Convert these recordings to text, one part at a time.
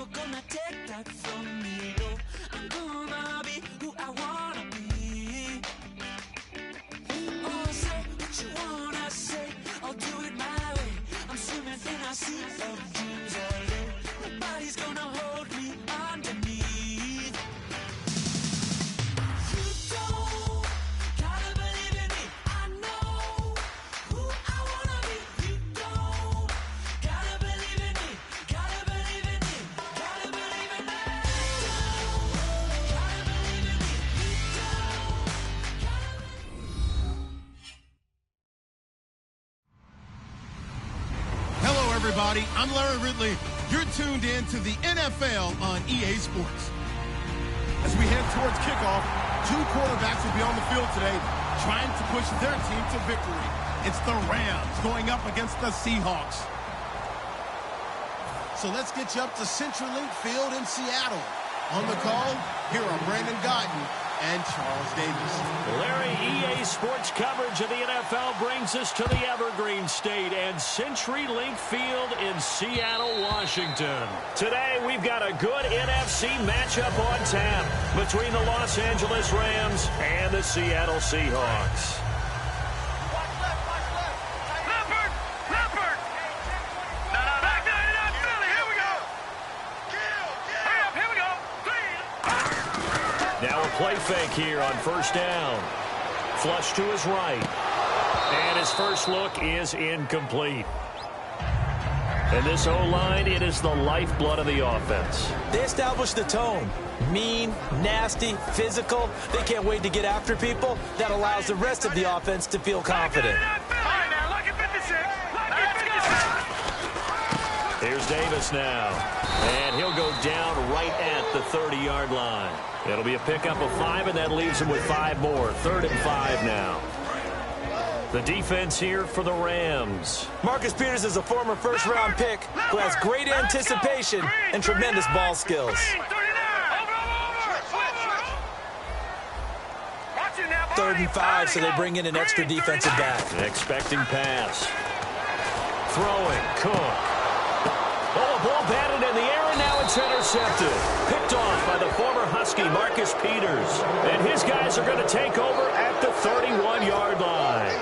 never gonna take that from me. No, I'm gonna be who I wanna be. Oh, say what you wanna say, I'll do it my way. I'm swimming in a sea of dreams all day. Nobody's gonna hold me underneath. You don't gotta believe in me. I know who I wanna be. You don't gotta believe in me. Gotta believe in me. Gotta believe in me. You don't gotta believe in me. You don't gotta believe. Hello, everybody. I'm Larry Ridley. You're tuned in to the NFL on EA Sports. As we head towards kickoff, two quarterbacks will be on the field today trying to push their team to victory. It's the Rams going up against the Seahawks. So let's get you up to CenturyLink Field in Seattle. On the call, here are Brandon Guyton and Charles Davis. Larry, EA Sports coverage of the NFL brings us to the Evergreen State and CenturyLink Field in Seattle, Washington. Today, we've got a good NFC matchup on tap between the Los Angeles Rams and the Seattle Seahawks. Now a play fake here on first down. Flush to his right. And his first look is incomplete. And this O-line, it is the lifeblood of the offense. They established the tone. Mean, nasty, physical. They can't wait to get after people. That allows the rest of the offense to feel confident. Here's Davis now. And he'll go down right at the 30-yard line. It'll be a pickup of 5, and that leaves him with 5 more. 3rd and 5 now. The defense here for the Rams. Marcus Peters is a former first-round pick who has great anticipation and tremendous ball skills. 3rd and 5, so they bring in an extra defensive back. An expecting pass. Throwing, Cook. Oh, a ball batted in the air, and now it's intercepted. Picked off by the former Husky, Marcus Peters. And his guys are going to take over at the 31-yard line.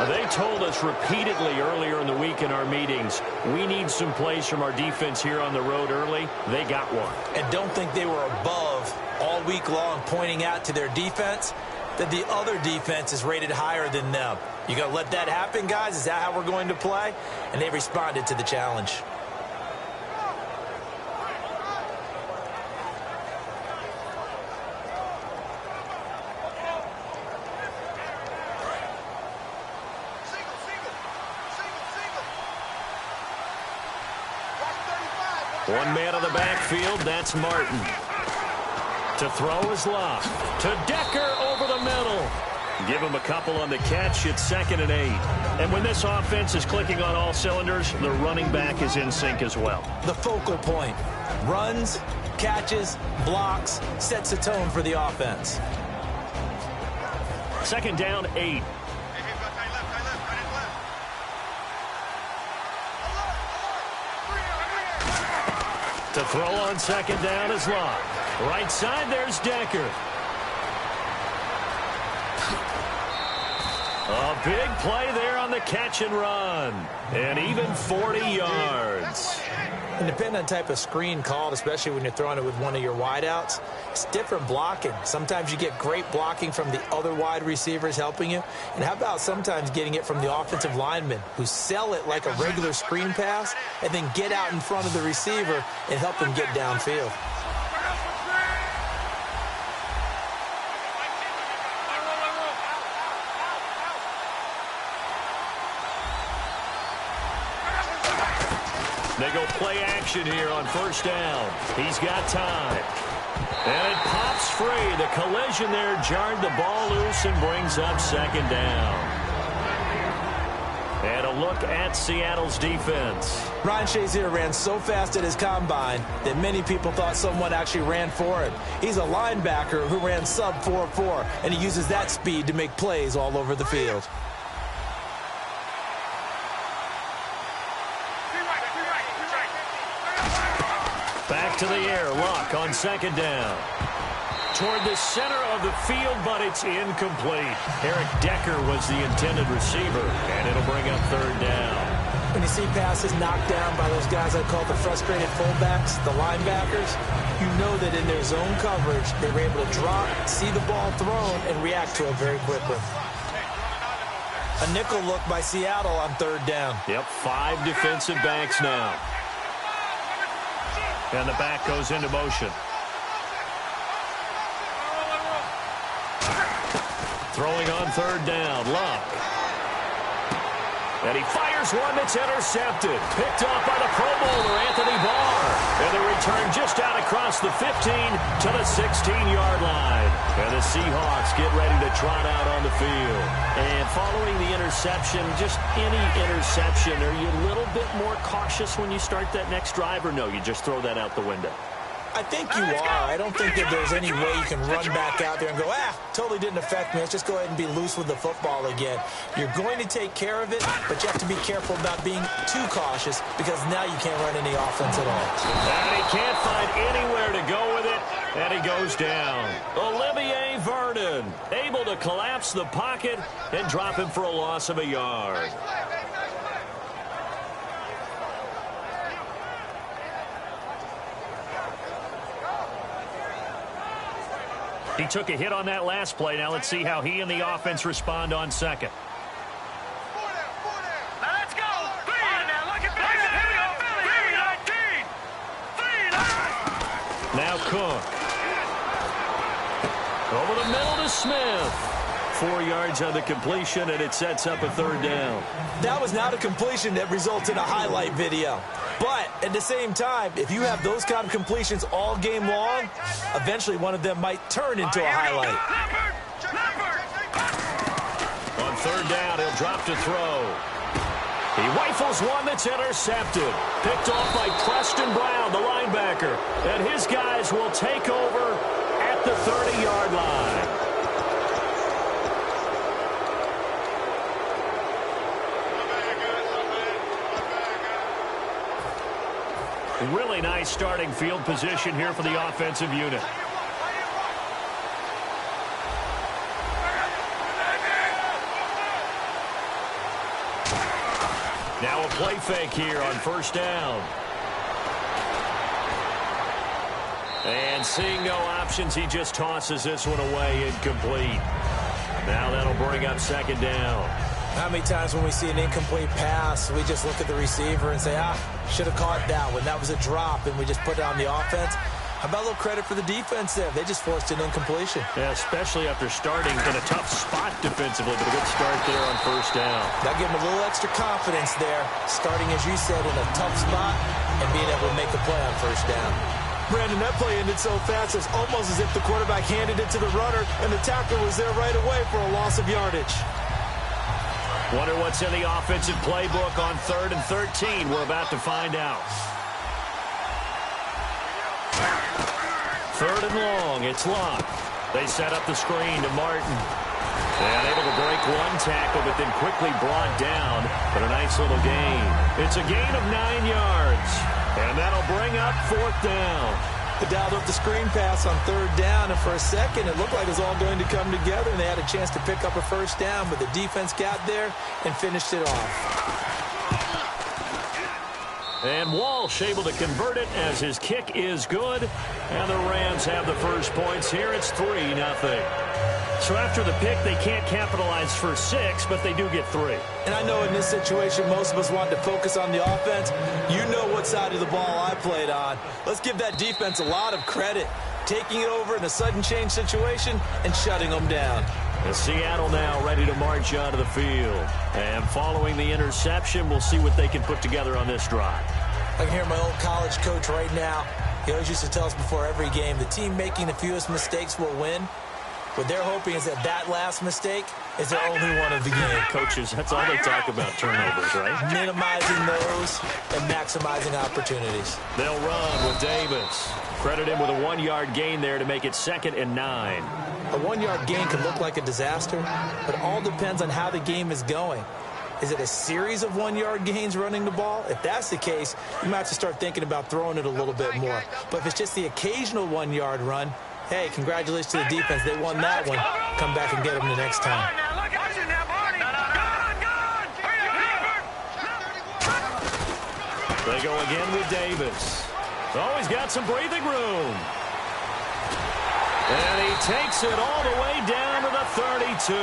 They told us repeatedly earlier in the week in our meetings, we need some plays from our defense here on the road early. They got one. And don't think they were above all week long pointing out to their defense that the other defense is rated higher than them. You got to let that happen, guys? Is that how we're going to play? And they responded to the challenge. One man on the backfield, that's Martin. To throw is Love. To Decker over the middle. Give him a couple on the catch. It's 2nd and 8. And when this offense is clicking on all cylinders, the running back is in sync as well. The focal point. Runs, catches, blocks, sets a tone for the offense. 2nd down, 8. To throw on 2nd down is Love. Right side, there's Decker. A big play there on the catch and run. And even 40 yards. And depending on the type of screen called, especially when you're throwing it with one of your wideouts, it's different blocking. Sometimes you get great blocking from the other wide receivers helping you. And how about sometimes getting it from the offensive linemen who sell it like a regular screen pass and then get out in front of the receiver and help them get downfield. They go play action here on first down. He's got time. And it pops free. The collision there jarred the ball loose and brings up 2nd down. And a look at Seattle's defense. Ryan Shazier ran so fast at his combine that many people thought someone actually ran for him. He's a linebacker who ran sub 4.4, and he uses that speed to make plays all over the field. to the air. Luck on second down. Toward the center of the field, but it's incomplete. Eric Decker was the intended receiver, and it'll bring up third down. When you see passes knocked down by those guys I call the frustrated fullbacks, the linebackers, you know that in their zone coverage, they were able to drop, see the ball thrown, and react to it very quickly. A nickel look by Seattle on third down. Yep, 5 defensive backs now. And the back goes into motion. Throwing on third down, Luck. And he fires one that's intercepted. Picked off by the Pro Bowler, Anthony Barr. And the return just out across the 15 to the 16-yard line. And the Seahawks get ready to trot out on the field. And following the interception, just any interception, are you a little bit more cautious when you start that next drive, or no, you just throw that out the window? I think you are. I don't think that there's any way you can run back out there and go, totally didn't affect me. Let's just go ahead and be loose with the football again. You're going to take care of it, but you have to be careful about being too cautious because now you can't run any offense at all. And he can't find anywhere to go with it, and he goes down. Olivier Vernon able to collapse the pocket and drop him for a loss of a yard. He took a hit on that last play. Now let's see how he and the offense respond on second. Now let's go. Now look at Billy. Here we go. Billy. Now Cook. Over the middle to Smith. 4 yards on the completion, and it sets up a third down. That was not a completion that results in a highlight video. But at the same time, if you have those kind of completions all game long, eventually one of them might turn into a highlight. On third down, he'll drop to throw. He rifles one that's intercepted. Picked off by Preston Brown, the linebacker. And his guys will take over at the 30-yard line. Really nice starting field position here for the offensive unit. Now a play fake here on first down. And seeing no options, he just tosses this one away, incomplete. Now that'll bring up second down. How many times when we see an incomplete pass, we just look at the receiver and say, should have caught that one. That was a drop, and we just put it on the offense. How about a little credit for the defense there? They just forced an incompletion. Yeah, especially after starting in a tough spot defensively, but a good start there on first down. That gave them a little extra confidence there, starting, as you said, in a tough spot and being able to make a play on first down. Brandon, that play ended so fast, it's almost as if the quarterback handed it to the runner, and the tackler was there right away for a loss of yardage. Wonder what's in the offensive playbook on 3rd and 13. We're about to find out. 3rd and long. It's Luck. They set up the screen to Martin. And able to break one tackle, but then quickly brought down. But a nice little gain. It's a gain of 9 yards. And that'll bring up 4th down. They dialed up the screen pass on 3rd down, and for a second it looked like it was all going to come together, and they had a chance to pick up a first down, but the defense got there and finished it off. And Walsh able to convert it as his kick is good, and the Rams have the first points here. It's 3-0. So after the pick, they can't capitalize for 6, but they do get 3. And I know in this situation, most of us want to focus on the offense. You know what side of the ball I played on. Let's give that defense a lot of credit, taking it over in a sudden change situation and shutting them down. And Seattle now ready to march onto the field. And following the interception, we'll see what they can put together on this drive. I can hear my old college coach right now. He always used to tell us before every game, the team making the fewest mistakes will win. What they're hoping is that last mistake is their only one of the game. Coaches, that's all they talk about, turnovers, right? Minimizing those and maximizing opportunities. They'll run with Davis. Credit him with a 1-yard gain there to make it 2nd and 9. A 1-yard gain can look like a disaster, but it all depends on how the game is going. Is it a series of 1-yard gains running the ball? If that's the case, you might have to start thinking about throwing it a little bit more. But if it's just the occasional 1-yard run, hey, congratulations to the defense. They won that one. Come back and get them the next time. They go again with Davis. Oh, he's got some breathing room. And he takes it all the way down to the 32.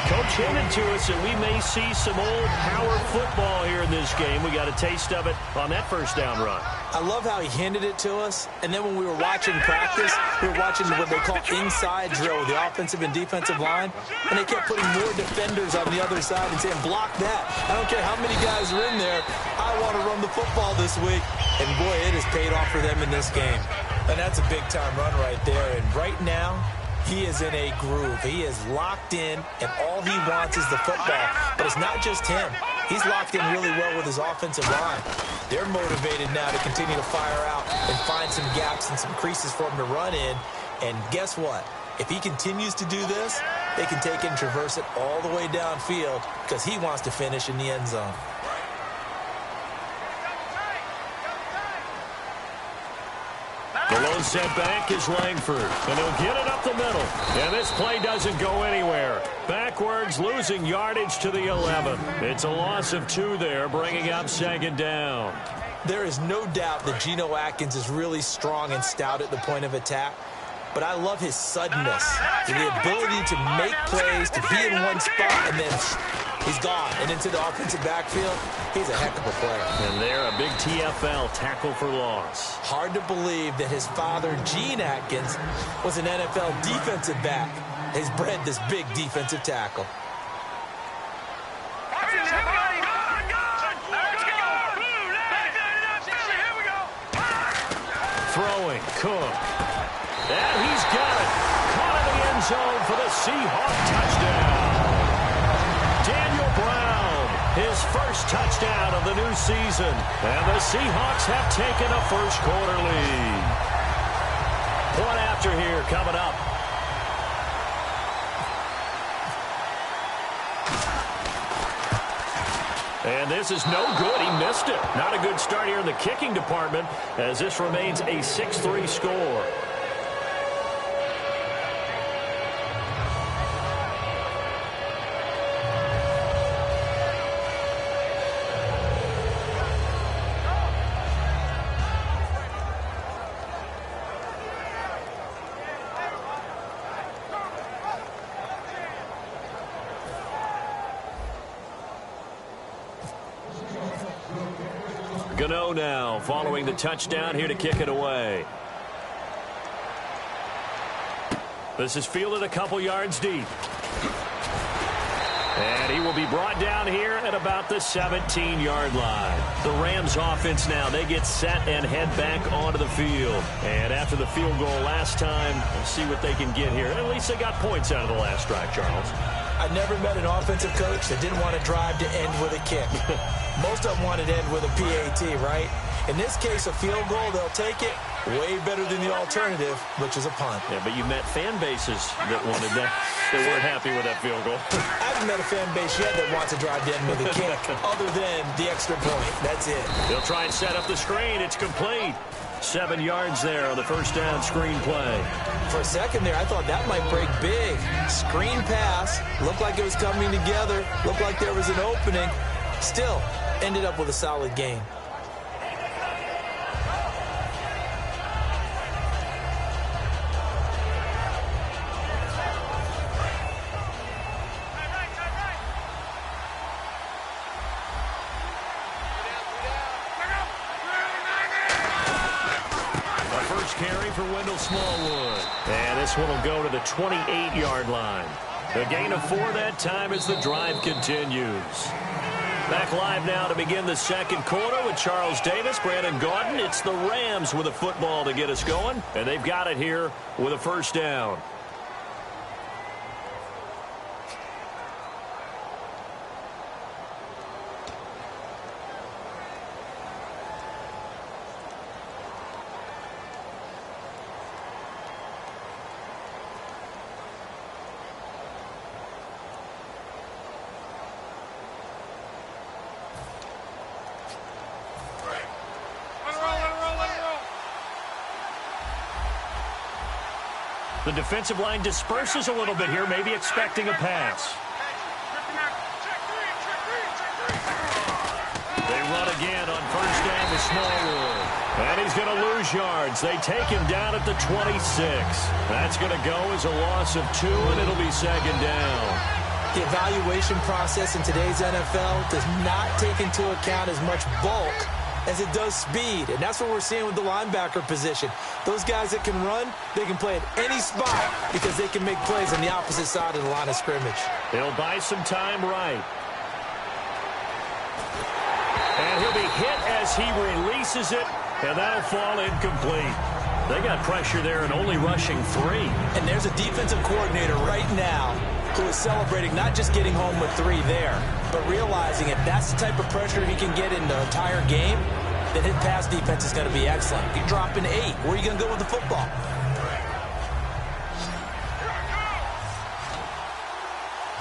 Coach hinted to us that we may see some old power football here in this game. We got a taste of it on that first down run. I love how he hinted it to us. And then when we were watching practice, we were watching what they call inside drill with the offensive and defensive line. And they kept putting more defenders on the other side and saying, block that. I don't care how many guys are in there. I want to run the football this week. And, boy, it has paid off for them in this game. And that's a big-time run right there. And right now, he is in a groove. He is locked in, and all he wants is the football. But it's not just him. He's locked in really well with his offensive line. They're motivated now to continue to fire out and find some gaps and some creases for him to run in. And guess what? If he continues to do this, they can take it and traverse it all the way downfield because he wants to finish in the end zone. The lone set back is Langford, and he'll get it up the middle. And this play doesn't go anywhere. Backwards, losing yardage to the 11. It's a loss of 2 there, bringing up second down. There is no doubt that Geno Atkins is really strong and stout at the point of attack. But I love his suddenness, the ability to make plays, to be in one spot, and then he's gone. And into the offensive backfield, he's a heck of a player. And there, a big TFL, tackle for loss. Hard to believe that his father, Gene Atkins, was an NFL defensive back. He's bred this big defensive tackle. Throwing, Cook. And he's got it. Caught in the end zone for the Seahawk touchdown. Daniel Brown, his first touchdown of the new season. And the Seahawks have taken a first-quarter lead. Point after here coming up. And this is no good. He missed it. Not a good start here in the kicking department as this remains a 6-3 score. Gano now following the touchdown here to kick it away. This is fielded a couple yards deep. And he will be brought down here at about the 17-yard line. The Rams offense now, they get set and head back onto the field. And after the field goal last time, we'll see what they can get here. At least they got points out of the last drive, Charles. I never met an offensive coach that didn't want to drive to end with a kick. Most of them wanted to end with a PAT, right? In this case, a field goal, they'll take it. Way better than the alternative, which is a punt. Yeah, but you met fan bases that wanted that. They weren't happy with that field goal. I haven't met a fan base yet that wants to drive to end with a kick other than the extra point. That's it. They'll try and set up the screen. It's complete. 7 yards there on the first down screen play. For a second there, I thought that might break big. Screen pass. Looked like it was coming together. Looked like there was an opening. Still, ended up with a solid gain. Carry for Wendell Smallwood. And this one will go to the 28-yard line. A gain of 4 that time as the drive continues. Back live now to begin the second quarter with Charles Davis, Brandon Gaudin. It's the Rams with a football to get us going, and they've got it here with a first down. The defensive line disperses a little bit here, maybe expecting a pass. They run again on first down to Smallwood. And he's going to lose yards. They take him down at the 26. That's going to go as a loss of 2, and it'll be second down. The evaluation process in today's NFL does not take into account as much bulk as it does speed. And that's what we're seeing with the linebacker position. Those guys that can run, they can play at any spot because they can make plays on the opposite side of the line of scrimmage. They'll buy some time right. And he'll be hit as he releases it, and that'll fall incomplete. They got pressure there and only rushing 3. And there's a defensive coordinator right now who is celebrating not just getting home with 3 there, but realizing if that's the type of pressure he can get in the entire game, then his pass defense is going to be excellent. If you're dropping 8, where are you going to go with the football?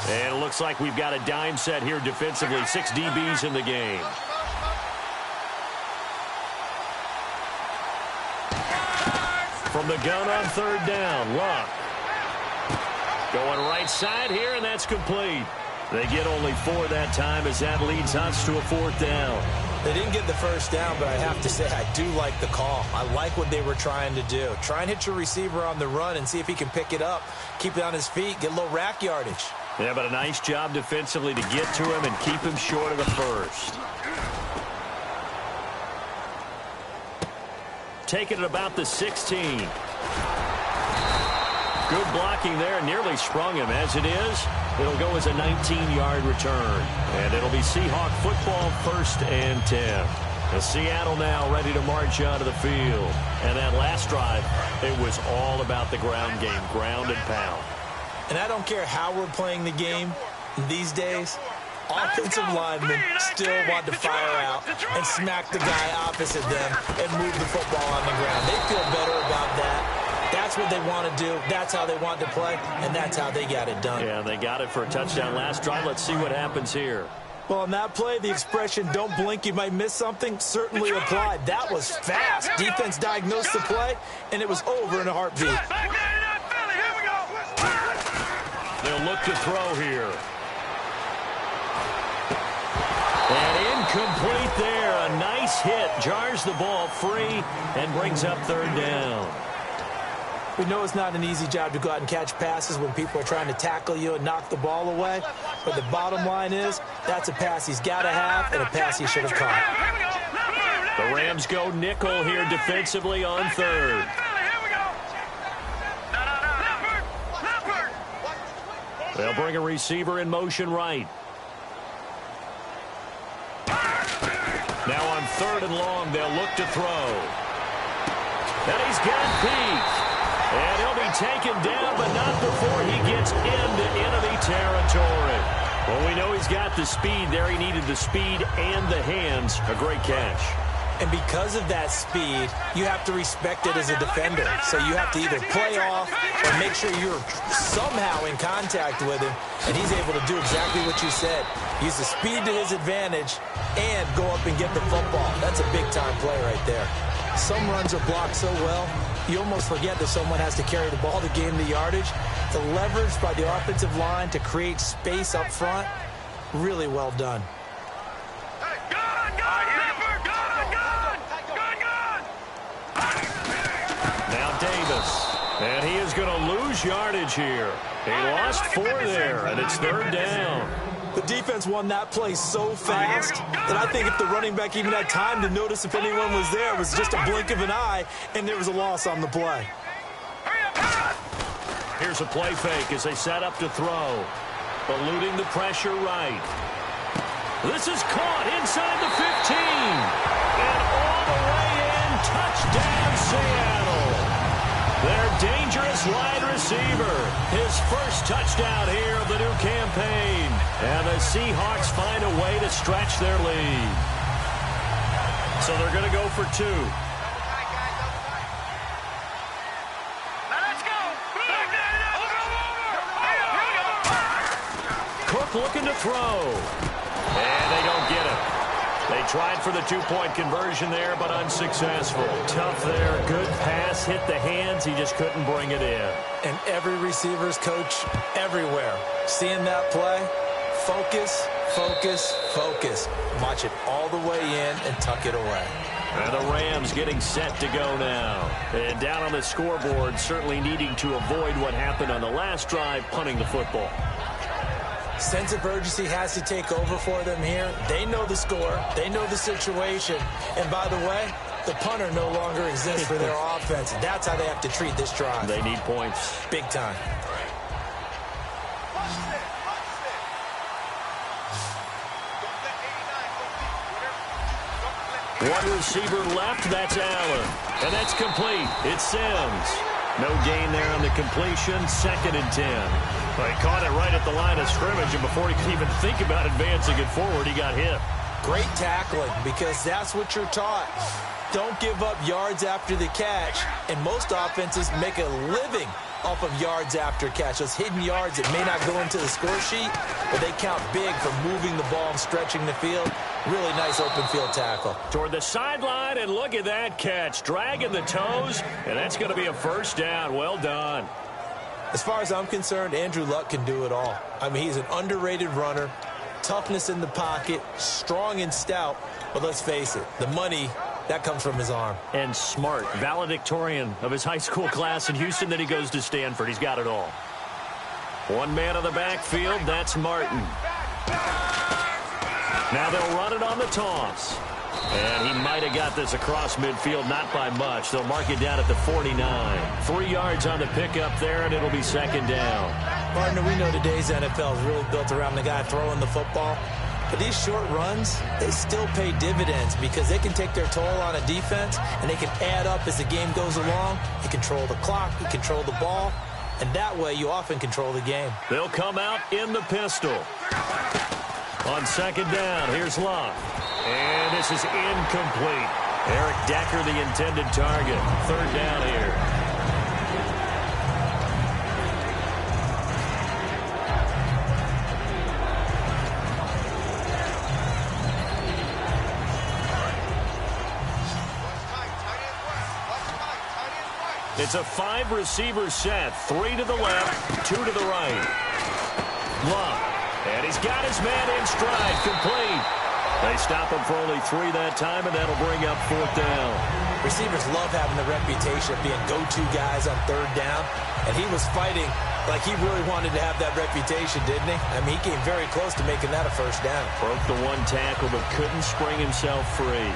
And it looks like we've got a dime set here defensively. 6 DBs in the game. From the gun on third down, Luck. Going right side here, and that's complete. They get only 4 that time as that leads us to a 4th down. They didn't get the first down, but I have to say I do like the call. I like what they were trying to do. Try and hit your receiver on the run and see if he can pick it up, keep it on his feet, get a little rack yardage. Yeah, but a nice job defensively to get to him and keep him short of the first. Taking it about the 16. Good blocking there, nearly sprung him. As it is, it'll go as a 19-yard return. And it'll be Seahawk football, 1st and 10. The Seattle now ready to march out of the field. And that last drive, it was all about the ground game, ground and pound. And I don't care how we're playing the game these days, offensive linemen still want to fire out and smack the guy opposite them and move the football on the ground. They feel better about that. That's what they want to do. That's how they want to play, and that's how they got it done. Yeah, they got it for a touchdown last drive. Let's see what happens here. Well, on that play, the expression, don't blink, you might miss something, certainly applied. That was fast. Defense diagnosed the play, and it was over in a heartbeat. They'll look to throw here. And incomplete there. A nice hit. Jars the ball free and brings up 3rd down. We know it's not an easy job to go out and catch passes when people are trying to tackle you and knock the ball away. But the bottom line is, that's a pass he's got to have and a pass he should have caught. The Rams go nickel here defensively on 3rd. They'll bring a receiver in motion right. Now on 3rd and long, they'll look to throw. And he's got Pete. And he'll be taken down, but not before he gets into enemy territory. Well, we know he's got the speed there. He needed the speed and the hands. A great catch. And because of that speed, you have to respect it as a defender. So you have to either play off or make sure you're somehow in contact with him. And he's able to do exactly what you said. Use the speed to his advantage and go up and get the football. That's a big-time play right there. Some runs are blocked so well, you almost forget that someone has to carry the ball to gain the yardage. The leverage by the offensive line to create space up front, really well done. Now Davis, and he is going to lose yardage here. He lost 4 there, and it's 3rd down. The defense won that play so fast that I think if the running back even had time to notice if anyone was there, it was just a blink of an eye, and there was a loss on the play. Here's a play fake as they set up to throw. Eluding the pressure right. This is caught inside the 15. And all the way in, touchdown Seattle. Their dangerous wide receiver. His first touchdown here of the new campaign. And the Seahawks find a way to stretch their lead. So they're going to go for 2. Cook looking to throw. And they don't get it. They tried for the two-point conversion there, but unsuccessful. Tough there. Good pass. Hit the hands. He just couldn't bring it in. And every receiver's coach everywhere, seeing that play, focus, focus, focus. Watch it all the way in and tuck it away. And the Rams getting set to go now. And down on the scoreboard, certainly needing to avoid what happened on the last drive, punting the football. Sense of urgency has to take over for them here. They know the score. They know the situation. And by the way, the punter no longer exists for their offense. That's how they have to treat this drive. They need points. Big time. One receiver left. That's Allen. And that's complete. It's Sims. No gain there on the completion. 2nd and 10. But he caught it right at the line of scrimmage, and before he could even think about advancing it forward, he got hit. Great tackling, because that's what you're taught. Don't give up yards after the catch, and most offenses make a living off of yards after catch. Those hidden yards that may not go into the score sheet, but they count big for moving the ball and stretching the field. Really nice open field tackle. Toward the sideline, and look at that catch. Dragging the toes, and that's going to be a first down. Well done. As far as I'm concerned, Andrew Luck can do it all. I mean, he's an underrated runner, toughness in the pocket, strong and stout, but let's face it, the money, that comes from his arm. And smart, valedictorian of his high school class in Houston, then he goes to Stanford. He's got it all. One man on the backfield, that's Martin. Now they'll run it on the toss. And he might have got this across midfield, not by much. They'll mark it down at the 49. 3 yards on the pickup there, and it'll be 2nd down. Partner, we know today's NFL is really built around the guy throwing the football. But these short runs, they still pay dividends because they can take their toll on a defense, and they can add up as the game goes along. You control the clock, you control the ball, and that way you often control the game. They'll come out in the pistol. On 2nd down, here's Luck. And this is incomplete. Eric Decker, the intended target. 3rd down here. It's a 5-receiver set. 3 to the left, 2 to the right. Luck. And he's got his man in stride. Complete. They stop him for only 3 that time, and that'll bring up 4th down. Receivers love having the reputation of being go-to guys on 3rd down, and he was fighting like he really wanted to have that reputation, didn't he? I mean, he came very close to making that a 1st down. Broke the 1 tackle, but couldn't spring himself free.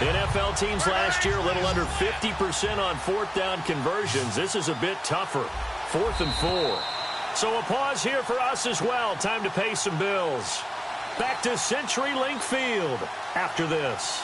NFL teams last year a little under 50% on 4th down conversions. This is a bit tougher. 4th and 4. So a pause here for us as well. Time to pay some bills. Back to CenturyLink Field after this.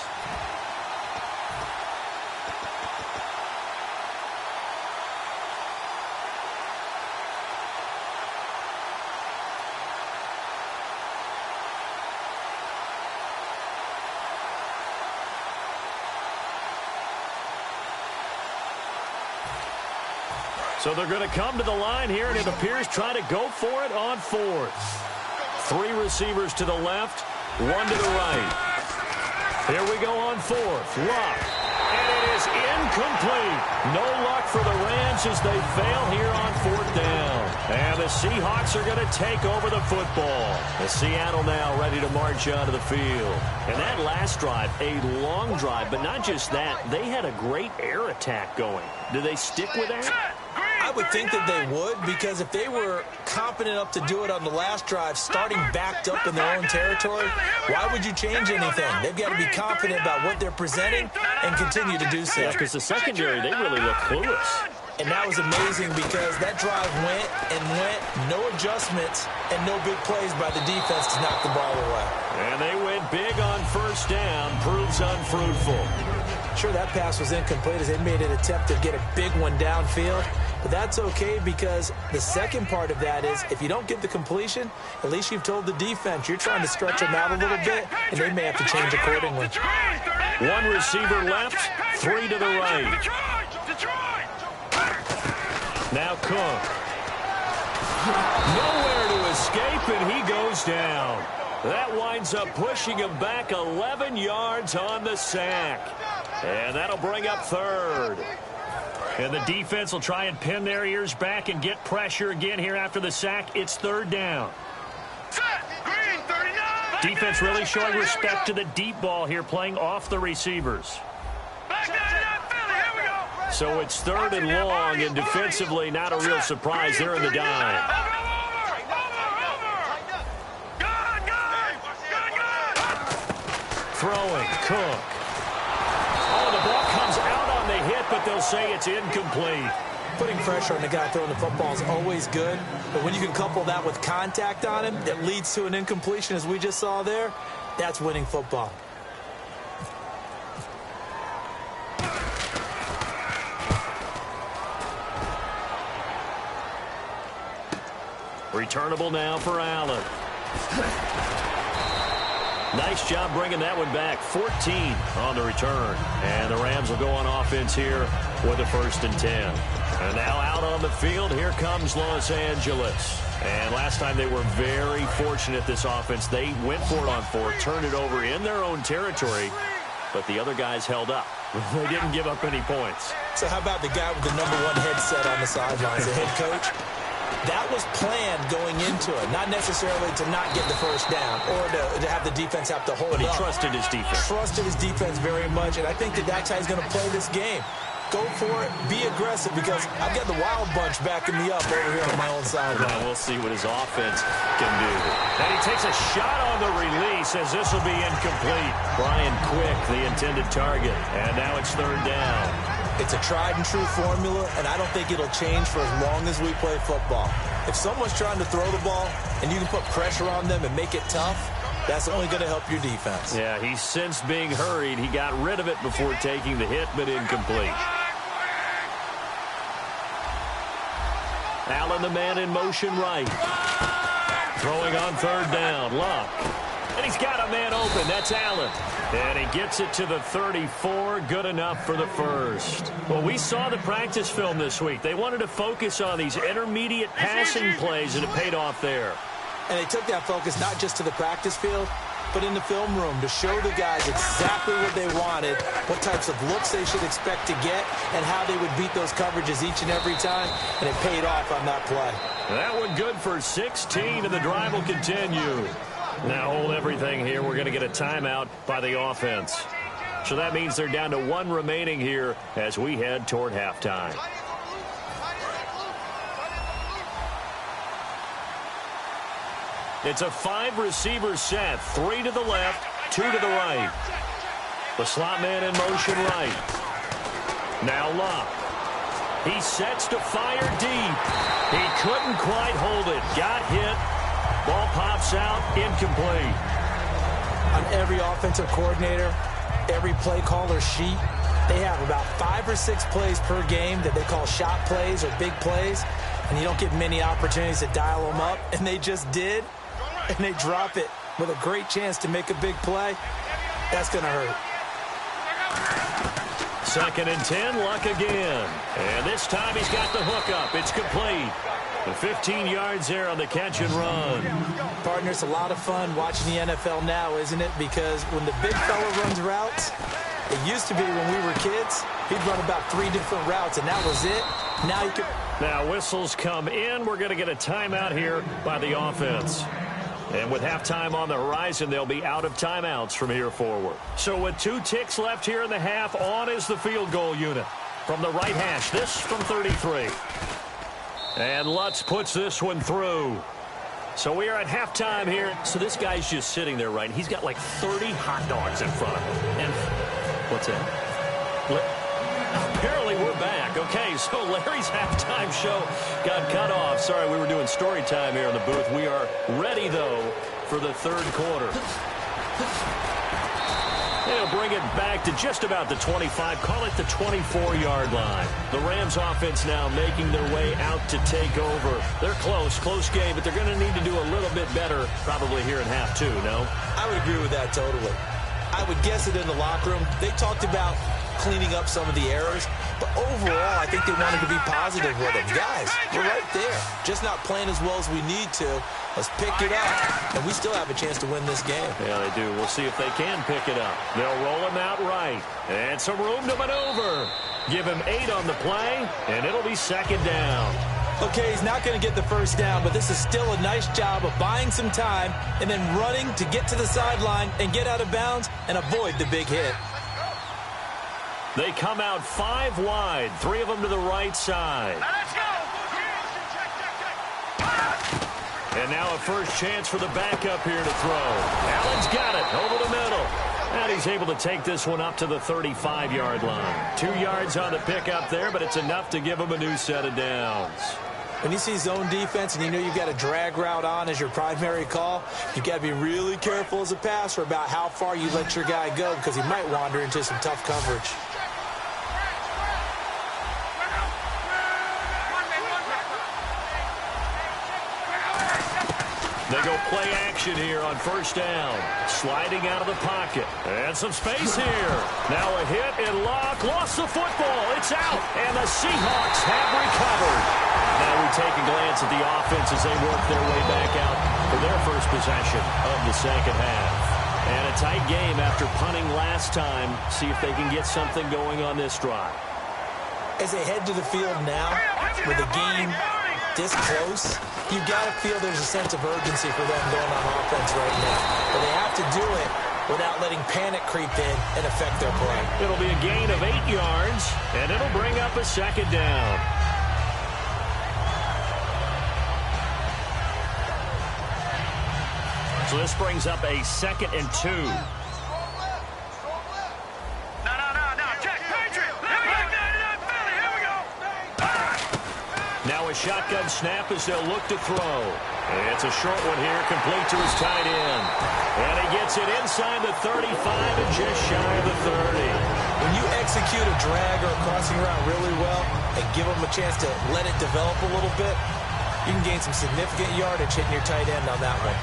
So they're going to come to the line here, and it appears try to go for it on 4th. 3 receivers to the left, 1 to the right. Here we go on 4th. Luck. And it is incomplete. No luck for the Rams as they fail here on 4th down. And the Seahawks are going to take over the football. The Seattle now ready to march onto the field. And that last drive, a long drive, but not just that. They had a great air attack going. Do they stick with that? I would think that they would, because if they were confident enough to do it on the last drive, starting backed up in their own territory, why would you change anything? They've got to be confident about what they're presenting and continue to do so. Yeah, because the secondary, they really look clueless. And that was amazing because that drive went and went, no adjustments, and no big plays by the defense to knock the ball away. And they went big on 1st down, proves unfruitful. Sure, that pass was incomplete as they made an attempt to get a big one downfield. But that's okay because the second part of that is if you don't get the completion, at least you've told the defense you're trying to stretch them out a little bit, and they may have to change accordingly. 1 receiver left, 3 to the right. Now Cook. Nowhere to escape, and he goes down. That winds up pushing him back 11 yards on the sack. And that'll bring up third. And the defense will try and pin their ears back and get pressure again here after the sack. It's third down. Green, 39. Defense really showing respect to the deep ball here, playing off the receivers. So it's third and long, and defensively not a real surprise. They're in the dime. Throwing, Cook. Oh, the ball comes out on the hit, but they'll say it's incomplete. Putting pressure on the guy throwing the football is always good, but when you can couple that with contact on him that leads to an incompletion, as we just saw there, that's winning football. Returnable now for Allen. Nice job bringing that one back. 14 on the return. And the Rams will go on offense here with a 1st and 10. And now out on the field, here comes Los Angeles. And last time they were very fortunate, this offense. They went for it on 4, turned it over in their own territory, but the other guys held up. They didn't give up any points. So how about the guy with the #1 headset on the sidelines, the head coach? That was planned going into it, not necessarily to not get the first down or to have the defense have to hold But he up. trusted his defense. Trusted his defense very much, and I think that's how he's going to play this game. Go for it, be aggressive, because I've got the wild bunch backing me up over here on my own sideline. Now we'll see what his offense can do. And he takes a shot on the release as this will be incomplete. Brian Quick, the intended target, and now it's third down. It's a tried-and-true formula, and I don't think it'll change for as long as we play football. If someone's trying to throw the ball and you can put pressure on them and make it tough, that's only going to help your defense. Yeah, he sensed being hurried. He got rid of it before taking the hit, but incomplete. Allen, the man in motion right. Throwing on third down. Luck. And he's got a man open. That's Allen. And he gets it to the 34. Good enough for the first. Well, we saw the practice film this week. They wanted to focus on these intermediate passing plays, and it paid off there. And they took that focus not just to the practice field, but in the film room to show the guys exactly what they wanted, what types of looks they should expect to get, and how they would beat those coverages each and every time, and it paid off on that play. That one good for 16, and the drive will continue. Now hold everything here. We're going to get a timeout by the offense. So that means they're down to 1 remaining here as we head toward halftime. It's a 5-receiver set. 3 to the left, 2 to the right. The slot man in motion right. Now Luck. He sets to fire deep. He couldn't quite hold it. Got hit. Ball pops out. Incomplete. On every offensive coordinator, every play caller sheet, they have about 5 or 6 plays per game that they call shot plays or big plays, and you don't get many opportunities to dial them up, and they just did, and they drop it with a great chance to make a big play. That's going to hurt. 2nd and 10, Luck again. And this time he's got the hook up. It's complete. The 15 yards there on the catch and run. Partner, it's a lot of fun watching the NFL now, isn't it? Because when the big fella runs routes, it used to be when we were kids, he'd run about 3 different routes, and that was it. Now you can... Now whistles come in. We're going to get a timeout here by the offense. And with halftime on the horizon, they'll be out of timeouts from here forward. So with 2 ticks left here in the half, on is the field goal unit. From the right hash, this from 33. And Lutz puts this one through. So we are at halftime here. So this guy's just sitting there, right? He's got like 30 hot dogs in front of him. And what's that? Apparently we're back. Okay, so Larry's halftime show got cut off. Sorry, we were doing story time here in the booth. We are ready, though, for the third quarter. They'll bring it back to just about the 25. Call it the 24-yard line. The Rams offense now making their way out to take over. They're close game, but they're going to need to do a little bit better probably here in half 2, no? I would agree with that totally. I would guess it in the locker room. They talked about cleaning up some of the errors, but overall I think they wanted to be positive with them. Guys, we're right there. Just not playing as well as we need to. Let's pick it up, and we still have a chance to win this game. Yeah, they do. We'll see if they can pick it up. They'll roll him out right. And some room to maneuver. Give him 8 on the play, and it'll be second down. Okay, he's not going to get the first down, but this is still a nice job of buying some time and then running to get to the sideline and get out of bounds and avoid the big hit. They come out 5 wide, 3 of them to the right side. Now let's go. And now a first chance for the backup here to throw. Allen's got it over the middle. And he's able to take this one up to the 35-yard line. 2 yards on the pickup there, but it's enough to give him a new set of downs. When you see zone defense and you know you've got a drag route on as your primary call, you've got to be really careful as a passer about how far you let your guy go because he might wander into some tough coverage. They go play action here on first down. Sliding out of the pocket. And some space here. Now a hit and Locke lost the football. It's out. And the Seahawks have recovered. Now we take a glance at the offense as they work their way back out for their first possession of the second half. And a tight game after punting last time. See if they can get something going on this drive. As they head to the field now, with the game this close, you've got to feel there's a sense of urgency for them going on offense right now. But they have to do it without letting panic creep in and affect their play. It'll be a gain of 8 yards, and it'll bring up a second down. So this brings up a 2nd and 2. Now a shotgun snap as they'll look to throw. It's a short one here, complete to his tight end. And he gets it inside the 35 and just shy of the 30. When you execute a drag or a crossing route really well and give them a chance to let it develop a little bit, you can gain some significant yardage hitting your tight end on that one.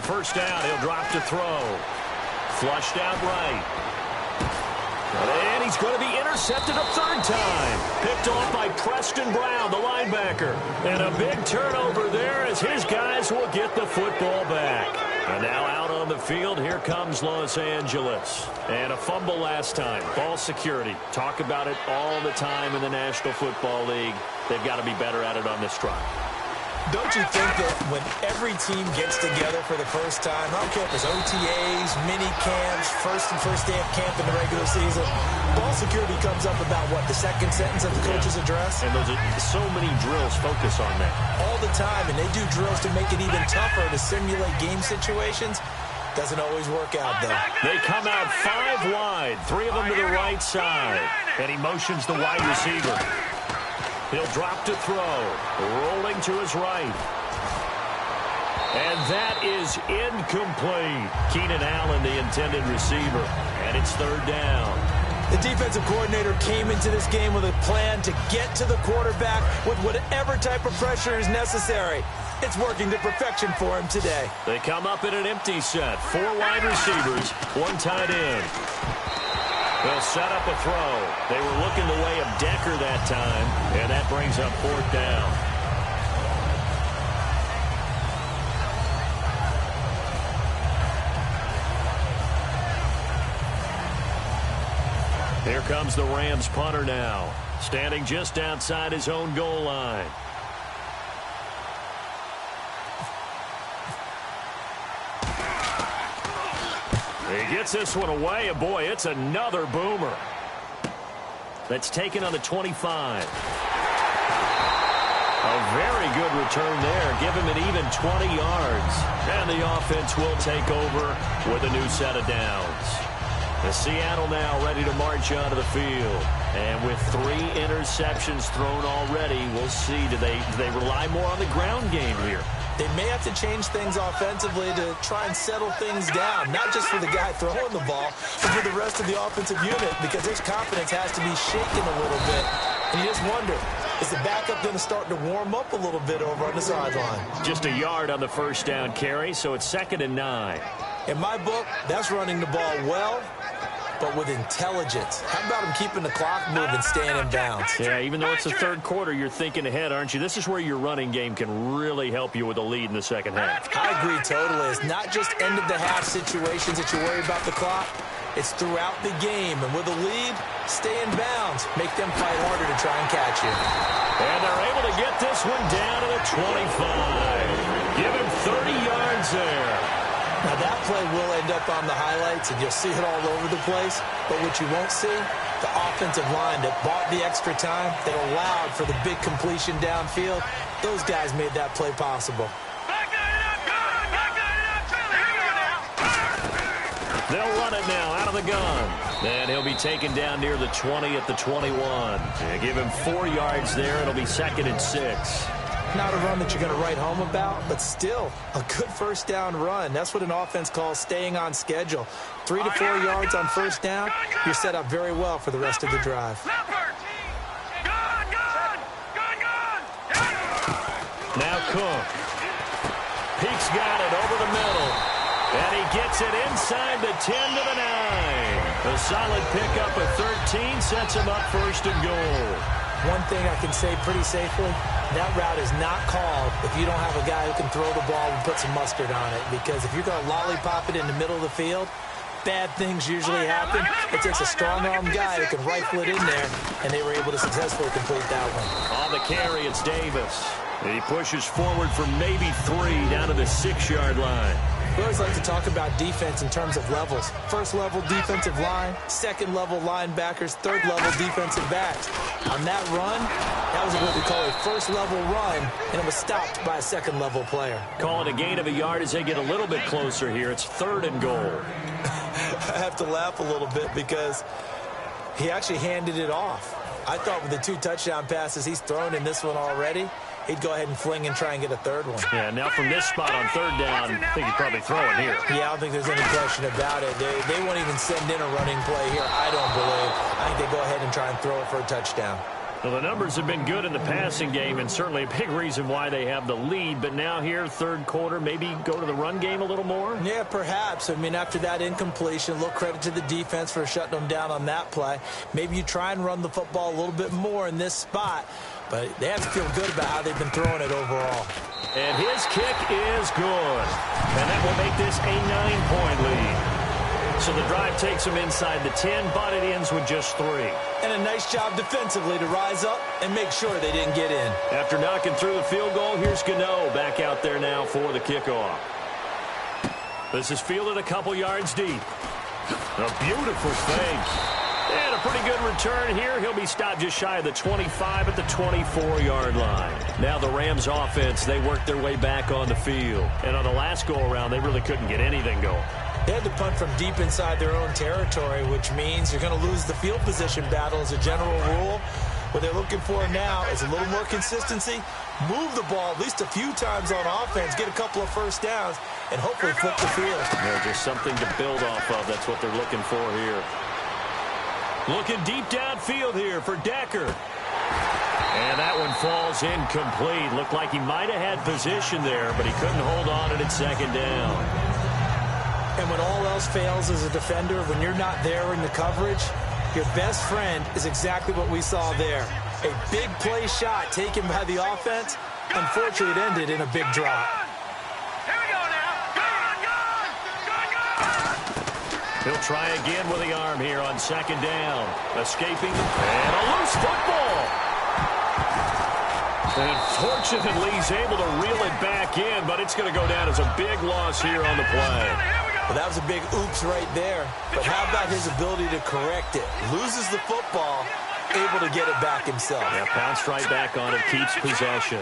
First down, he'll drop to throw. Flushed out right. And he's going to be intercepted a 3rd time. Picked off by Preston Brown, the linebacker. And a big turnover there as his guys will get the football back. And now out on the field, here comes Los Angeles. And a fumble last time. Ball security. Talk about it all the time in the National Football League. They've got to be better at it on this drive. Don't you think that when every team gets together for the first time, I don't care if it's OTAs, mini camps, first day of camp in the regular season, ball security comes up about what, the second sentence of the coach's address? And those are so many drills focus on that. All the time, and they do drills to make it even tougher to simulate game situations. Doesn't always work out, though. They come out 5 wide, 3 of them to the right side. And he motions the wide receiver. He'll drop to throw, rolling to his right. And that is incomplete. Keenan Allen, the intended receiver, and it's 3rd down. The defensive coordinator came into this game with a plan to get to the quarterback with whatever type of pressure is necessary. It's working to perfection for him today. They come up in an empty set. 4 wide receivers, 1 tight end. They'll set up a throw. They were looking the way of Decker that time, and that brings up 4th down. Here comes the Rams punter now, standing just outside his own goal line. He gets this one away, and boy, it's another boomer. That's taken on the 25. A very good return there. Give him an even 20 yards. And the offense will take over with a new set of downs. The Seattle now ready to march onto the field. And with 3 interceptions thrown already, we'll see. Do they rely more on the ground game here? They may have to change things offensively to try and settle things down, not just for the guy throwing the ball, but for the rest of the offensive unit, because his confidence has to be shaken a little bit. And you just wonder, is the backup going to start to warm up a little bit over on the sideline? Just a yard on the first down carry, so it's 2nd and 9. In my book, that's running the ball well, but with intelligence. How about him keeping the clock moving, staying in bounds? Yeah, even though it's the third quarter, you're thinking ahead, aren't you? This is where your running game can really help you with a lead in the second half. I agree totally. It's not just end-of-the-half situations that you worry about the clock. It's throughout the game. And with a lead, stay in bounds. Make them fight harder to try and catch you. And they're able to get this one down to the 25. Give him 30 yards there. Now, that play will end up on the highlights, and you'll see it all over the place. But what you won't see, the offensive line that bought the extra time, that allowed for the big completion downfield, those guys made that play possible. They'll run it now out of the gun. And he'll be taken down near the 20 at the 21. Give him 4 yards there. It'll be 2nd and 6. Not a run that you're going to write home about, but still a good first down run. That's what an offense calls staying on schedule. 3 to 4 yards on first down, you're set up very well for the rest of the drive. Now Cook. Peek's got it over the middle. And he gets it inside the 10 to the 9. A solid pickup of 13 sets him up 1st and goal. One thing I can say pretty safely, that route is not called if you don't have a guy who can throw the ball and put some mustard on it. Because if you're going to lollipop it in the middle of the field, bad things usually happen. It takes a strong-arm guy who can rifle it in there, and they were able to successfully complete that one. On the carry, it's Davis. And he pushes forward for maybe 3 down to the 6-yard line. We always like to talk about defense in terms of levels. First-level defensive line, second-level linebackers, third-level defensive backs. On that run, that was what we call a first-level run, and it was stopped by a second-level player. Call it a gain of a yard as they get a little bit closer here. It's 3rd and goal. I have to laugh a little bit because he actually handed it off. I thought with the 2 touchdown passes he's thrown in this one already, he'd go ahead and fling and try and get a 3rd one. Yeah, now from this spot on 3rd down, I think he'd probably throw it here. Yeah, I don't think there's any question about it. They won't even send in a running play here, I don't believe. I think they go ahead and try and throw it for a touchdown. Well, the numbers have been good in the passing game, and certainly a big reason why they have the lead. But now here, 3rd quarter, maybe go to the run game a little more? Yeah, perhaps. I mean, after that incompletion, a little credit to the defense for shutting them down on that play. Maybe you try and run the football a little bit more in this spot. But they have to feel good about how they've been throwing it overall. And his kick is good. And that will make this a 9-point lead. So the drive takes them inside the 10, but it ends with just 3. And a nice job defensively to rise up and make sure they didn't get in. After knocking through the field goal, here's Gano back out there now for the kickoff. This is fielded a couple yards deep. A beautiful fake. And a pretty good return here. He'll be stopped just shy of the 25 at the 24-yard line. Now the Rams offense, they worked their way back on the field. And on the last go-around, they really couldn't get anything going. They had to punt from deep inside their own territory, which means you're going to lose the field position battle as a general rule. What they're looking for now is a little more consistency, move the ball at least a few times on offense, get a couple of first downs, and hopefully flip the field. Yeah, just something to build off of. That's what they're looking for here. Looking deep downfield here for Decker. And that one falls incomplete. Looked like he might have had position there, but he couldn't hold on to it at 2nd down. And when all else fails as a defender, when you're not there in the coverage, your best friend is exactly what we saw there. A big play shot taken by the offense. Unfortunately, it ended in a big drop. Here we go now. Gun. He'll try again with the arm here on 2nd down. Escaping, and a loose football. And fortunately, he's able to reel it back in, but it's going to go down as a big loss here on the play. Well, that was a big oops right there. But how about his ability to correct it? Loses the football, able to get it back himself. Yeah, pounced right back on it, keeps possession.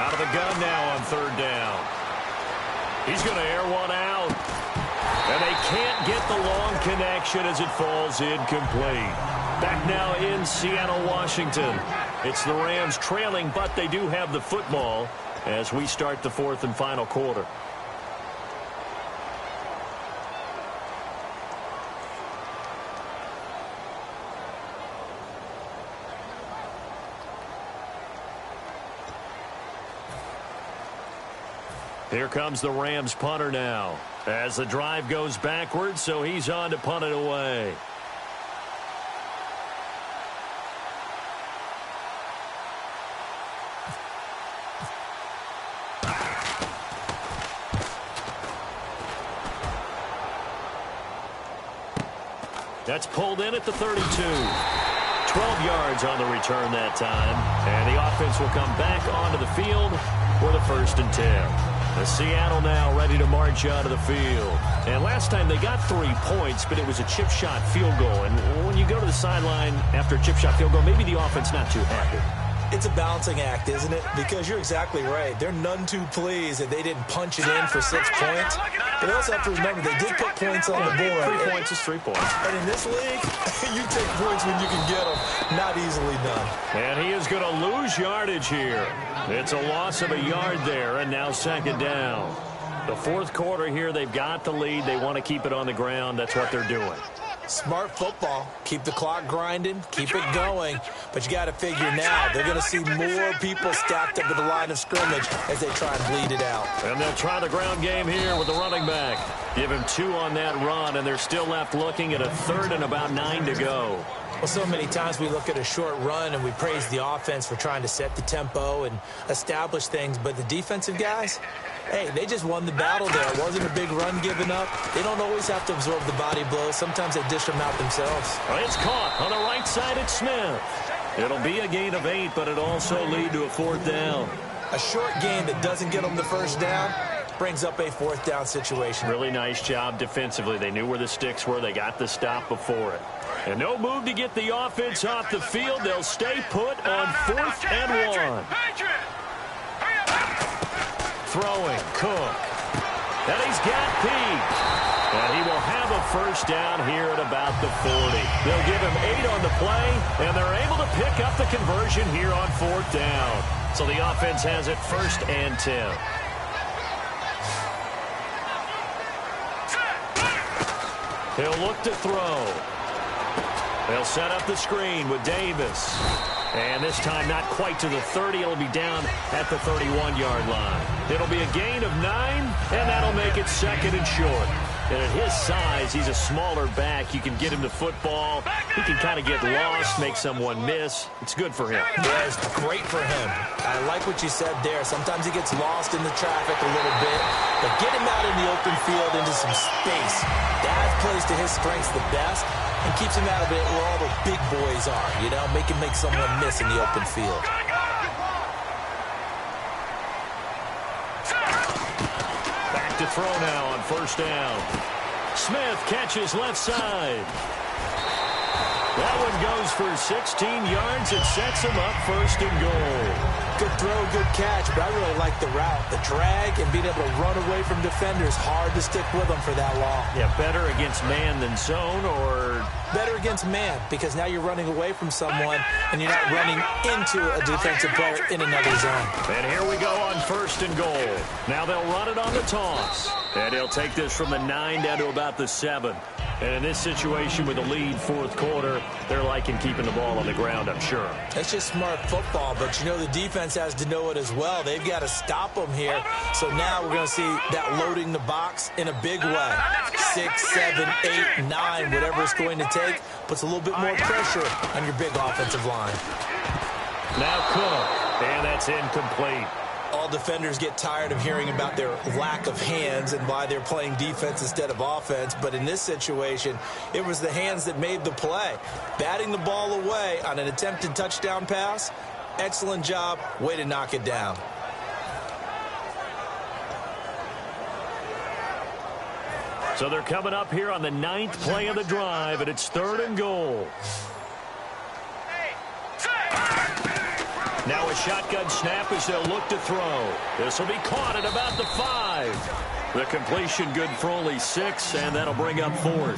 Out of the gun now on 3rd down. He's going to air one out. And they can't get the long connection as it falls incomplete. Back now in Seattle, Washington. It's the Rams trailing, but they do have the football. as we start the fourth and final quarter. Here comes the Rams punter now as the drive goes backwards, so he's on to punt it away. That's pulled in at the 32. 12 yards on the return that time, and the offense will come back onto the field for the 1st and 10. Seattle now ready to march out of the field. And last time they got 3 points, but it was a chip shot field goal. And when you go to the sideline after a chip shot field goal, maybe the offense not too happy. It's a balancing act, isn't it? Because you're exactly right. They're none too pleased that they didn't punch it in for 6 points. But they also have to remember they did put points on the board. 3 points is 3 points. And in this league, you take points when you can get them. Not easily done. And he is going to lose yardage here. It's a loss of a yard there, and now 2nd down. The 4th quarter here, they've got the lead. They want to keep it on the ground. That's what they're doing. Smart football. Keep the clock grinding. Keep it going. But you got to figure now, they're going to see more people stacked up at the line of scrimmage as they try and bleed it out. And they'll try the ground game here with the running back. Give him 2 on that run, and they're still left looking at a 3rd and about 9 to go. Well, so many times we look at a short run and we praise the offense for trying to set the tempo and establish things, but the defensive guys, hey, they just won the battle there. It wasn't a big run given up. They don't always have to absorb the body blows. Sometimes they dish them out themselves. It's caught on the right side at Smith. It'll be a gain of 8, but it'll also lead to a 4th down. A short gain that doesn't get them the 1st down brings up a 4th down situation. Really nice job defensively. They knew where the sticks were. They got the stop before it. And no move to get the offense off the field. They'll stay put on 4th and 1. Throwing, Cook. And he's got Pete. And he will have a 1st down here at about the 40. They'll give him 8 on the play, and they're able to pick up the conversion here on 4th down. So the offense has it 1st and 10. He'll look to throw. They'll set up the screen with Davis. And this time not quite to the 30. It'll be down at the 31-yard line. It'll be a gain of 9, and that'll make it 2nd and short. And at his size, he's a smaller back. You can get him to football. He can kind of get lost, make someone miss. It's good for him. Yeah, it's great for him. I like what you said there. Sometimes he gets lost in the traffic a little bit, but get him out in the open field into some space. That plays to his strengths the best and keeps him out of it where all the big boys are, you know, make someone miss in the open field. Back to throw now on 1st down. Smith catches left side. That one goes for 16 yards. It sets him up 1st and goal. Good throw, good catch, but I really like the route. The drag and being able to run away from defenders, hard to stick with them for that long. Yeah, better against man than zone, or better against man, because now you're running away from someone and you're not running into a defensive player in another zone. And here we go on 1st and goal. Now they'll run it on the toss. And he'll take this from the 9 down to about the 7. And in this situation with the lead 4th quarter, they're liking keeping the ball on the ground, I'm sure. That's just smart football, but you know the defense has to know it as well. They've got to stop them here. So now we're going to see that loading the box in a big way. 6, 7, 8, 9, whatever it's going to take, puts a little bit more pressure on your big offensive line. Now Cook, and that's incomplete. All defenders get tired of hearing about their lack of hands and why they're playing defense instead of offense. But in this situation, it was the hands that made the play. Batting the ball away on an attempted touchdown pass, excellent job. Way to knock it down. So they're coming up here on the 9th play of the drive, and it's 3rd and goal. Now a shotgun snap as they'll look to throw. This will be caught at about the 5. The completion good for only 6, and that'll bring up 4th.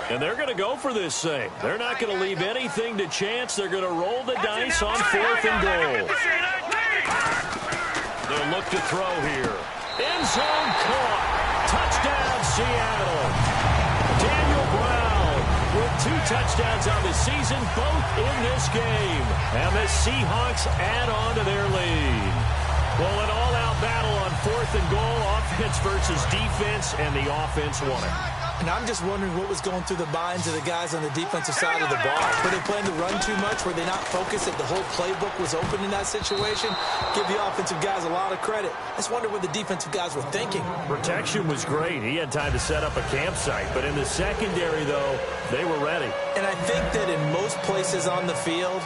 And they're going to go for this thing. They're not going to leave anything to chance. They're going to roll the dice on 4th and goal. They'll look to throw here. End zone caught. Touchdown, Seattle. Daniel Brown with 2 touchdowns on the season, both in this game. And the Seahawks add on to their lead. Well, an all-out battle on 4th and goal, offense versus defense, and the offense won it. And I'm just wondering what was going through the minds of the guys on the defensive side of the ball. Were they playing to run too much? Were they not focused that the whole playbook was open in that situation? Give the offensive guys a lot of credit. I just wonder what the defensive guys were thinking. Protection was great. He had time to set up a campsite. But in the secondary, though, they were ready. And I think that in most places on the field,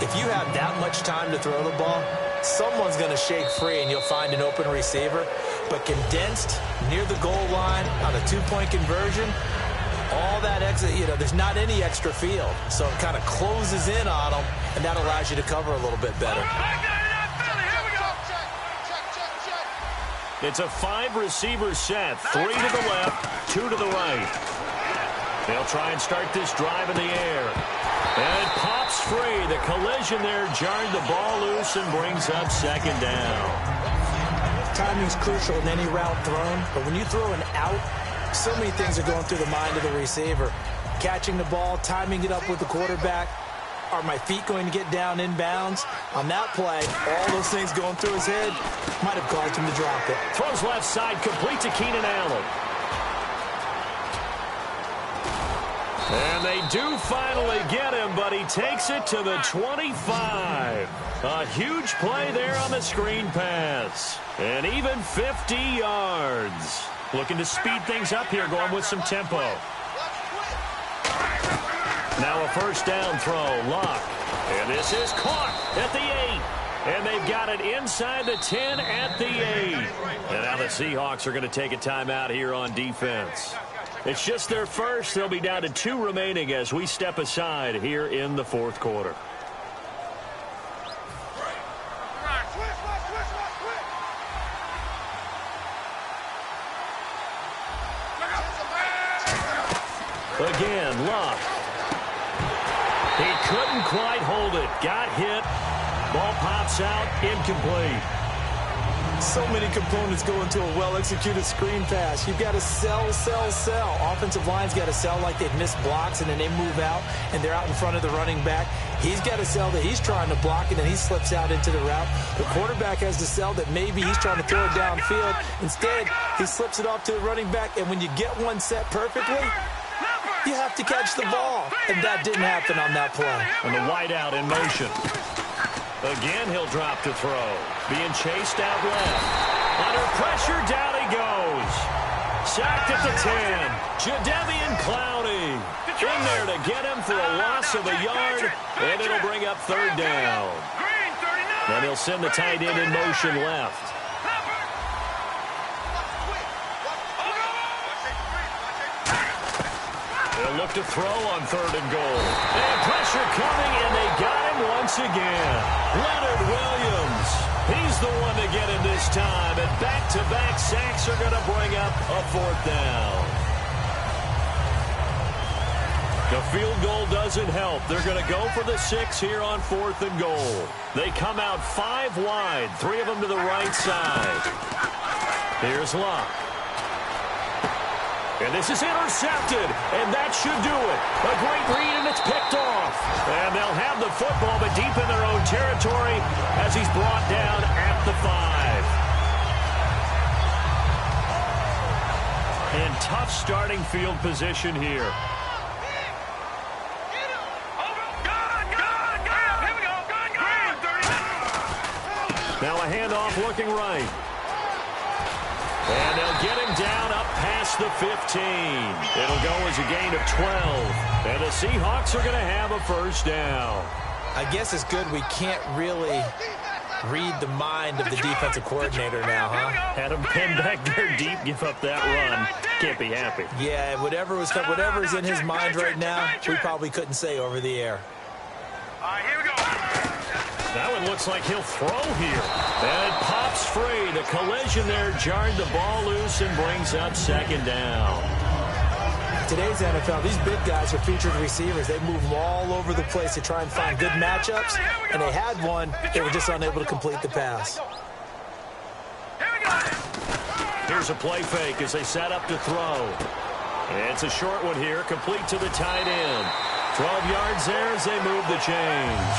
if you have that much time to throw the ball, someone's going to shake free and you'll find an open receiver. But condensed near the goal line on a 2-point conversion, all that exit, there's not any extra field. So it kind of closes in on them, and that allows you to cover a little bit better. It's a 5-receiver set. 3 to the left, 2 to the right. They'll try and start this drive in the air. And it pops free. The collision there jarred the ball loose and brings up 2nd down. Timing's crucial in any route thrown, but when you throw an out, so many things are going through the mind of the receiver. Catching the ball, timing it up with the quarterback. Are my feet going to get down inbounds? On that play, all those things going through his head might have caused him to drop it. Throws left side, complete to Keenan Allen. And they do finally get him, but he takes it to the 25. A huge play there on the screen pass. And even 50 yards. Looking to speed things up here, going with some tempo. Now a 1st down throw, Luck. And this is caught at the 8. And they've got it inside the 10 at the 8. And now the Seahawks are going to take a timeout here on defense. It's just their first. They'll be down to 2 remaining as we step aside here in the 4th quarter. Again, Luck. He couldn't quite hold it. Got hit. Ball pops out. Incomplete. So many components go into a well-executed screen pass. You've got to sell. Offensive line's got to sell like they've missed blocks, and then they move out, and they're out in front of the running back. He's got to sell that he's trying to block, and then he slips out into the route. The quarterback has to sell that maybe he's trying to throw it downfield. Instead, he slips it off to the running back, and when you get one set perfectly, you have to catch the ball. And that didn't happen on that play. And the wideout in motion. Again, he'll drop to throw. Being chased out left. Under pressure, down he goes. Sacked at the 10. Jadeveon Clowney in there to get him for a loss of a yard. And it'll bring up 3rd down. Then he'll send the tight end in motion left. They'll look to throw on 3rd and goal. And pressure coming, and they got him once again. Leonard Williams. He's the one to get him this time. And back-to-back sacks are going to bring up a 4th down. The field goal doesn't help. They're going to go for the 6 here on 4th and goal. They come out 5 wide, 3 of them to the right side. Here's Luck. And this is intercepted, and that should do it. A great read, and it's picked off. And they'll have the football, but deep in their own territory as he's brought down at the 5. And tough starting field position here. Now a handoff looking right. And they'll get him down up past the 15. It'll go as a gain of 12. And the Seahawks are going to have a 1st down. I guess it's good we can't really read the mind of the defensive coordinator now, huh? Had him pinned back there deep, give up that run. Can't be happy. Yeah, whatever's in his mind right now, we probably couldn't say over the air. All right, here we go. Now it looks like he'll throw here. And it pops free. The collision there jarred the ball loose and brings up 2nd down. Today's NFL, these big guys are featured receivers. They move them all over the place to try and find good matchups, and they had one. They were just unable to complete the pass. Here's a play fake as they set up to throw. And it's a short one here, complete to the tight end. 12 yards there as they move the chains.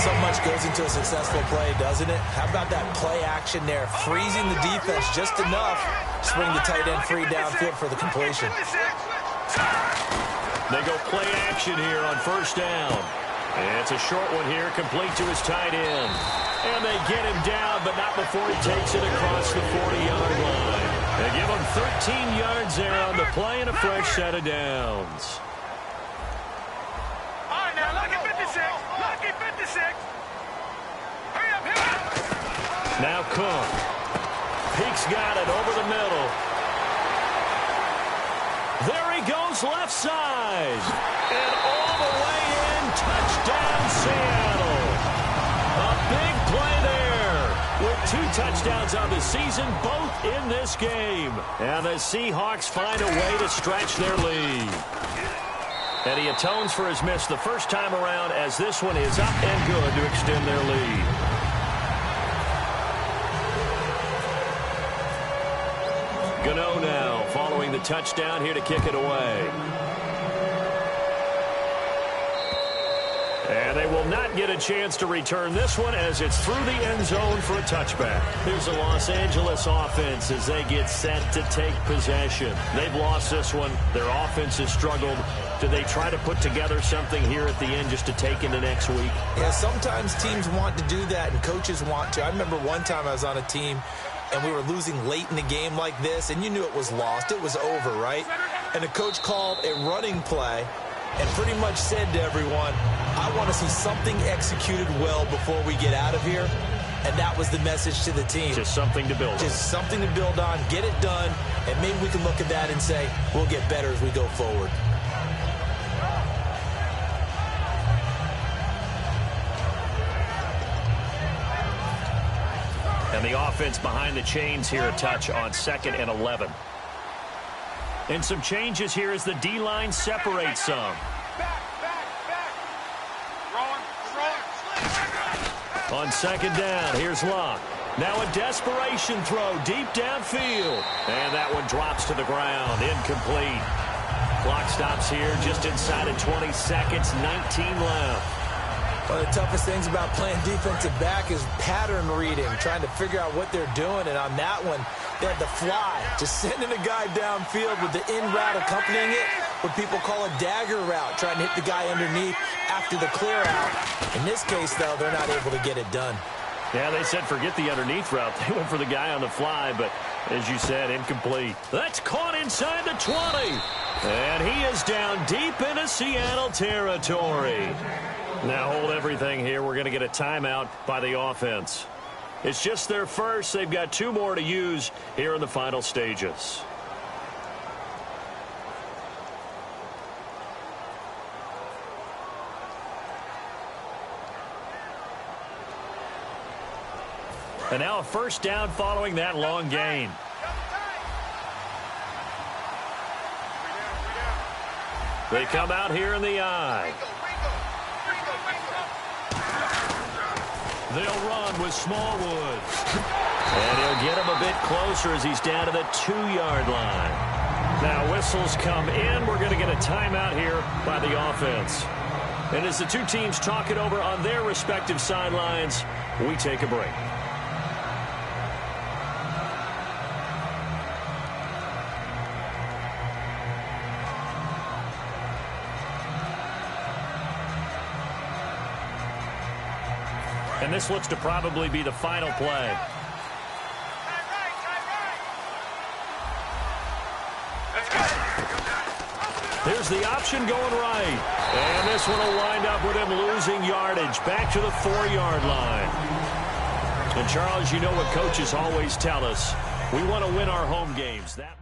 So much goes into a successful play, doesn't it? How about that play action there, freezing the defense just enough to bring the tight end free downfield for the completion. They go play action here on first down. And it's a short one here, complete to his tight end. And they get him down, but not before he takes it across the 40-yard line. They give him 13 yards there on the play and a fresh set of downs. All right, now, lucky 56. Lucky 56. Hurry up, hurry up. Now Cook. Peek's got it over the middle. There he goes left side. And all the way in, touchdown Seattle. A big play there with 2 touchdowns on the season, both in this game. And the Seahawks find a way to stretch their lead. And he atones for his miss the first time around as this one is up and good to extend their lead. Gano now following the touchdown here to kick it away. And they will not get a chance to return this one as it's through the end zone for a touchback. Here's the Los Angeles offense as they get set to take possession. They've lost this one. Their offense has struggled. Do they try to put together something here at the end just to take into next week? Yeah, sometimes teams want to do that and coaches want to. I remember one time I was on a team and we were losing late in the game like this, and you knew it was lost. It was over, right? And the coach called a running play and pretty much said to everyone, I want to see something executed well before we get out of here. And that was the message to the team. Just something to build on. Just something to build on, get it done, and maybe we can look at that and say, we'll get better as we go forward. And the offense behind the chains here, a touch on 2nd and 11. And some changes here as the D-line separates some. On 2nd down, here's Locke. Now a desperation throw deep downfield. And that one drops to the ground, incomplete. Clock stops here just inside of 20 seconds, 19 left. One of the toughest things about playing defensive back is pattern reading, trying to figure out what they're doing. And on that one, they had the fly, just sending a guy downfield with the in route accompanying it, what people call a dagger route, trying to hit the guy underneath after the clear out. In this case, though, they're not able to get it done. Yeah, they said forget the underneath route. They went for the guy on the fly, but as you said, incomplete. That's caught inside the 20. And he is down deep into Seattle territory. Now hold everything here. We're going to get a timeout by the offense. It's just their first. They've got 2 more to use here in the final stages. And now a first down following that long gain. They come out here in the eye. They'll run with Smallwood. And he'll get him a bit closer as he's down to the 2-yard line. Now whistles come in. We're going to get a timeout here by the offense. And as the 2 teams talk it over on their respective sidelines, we take a break. And this looks to probably be the final play. Here's the option going right. And this one will wind up with him losing yardage back to the 4-yard line. And, Charles, you know what coaches always tell us. We want to win our home games. That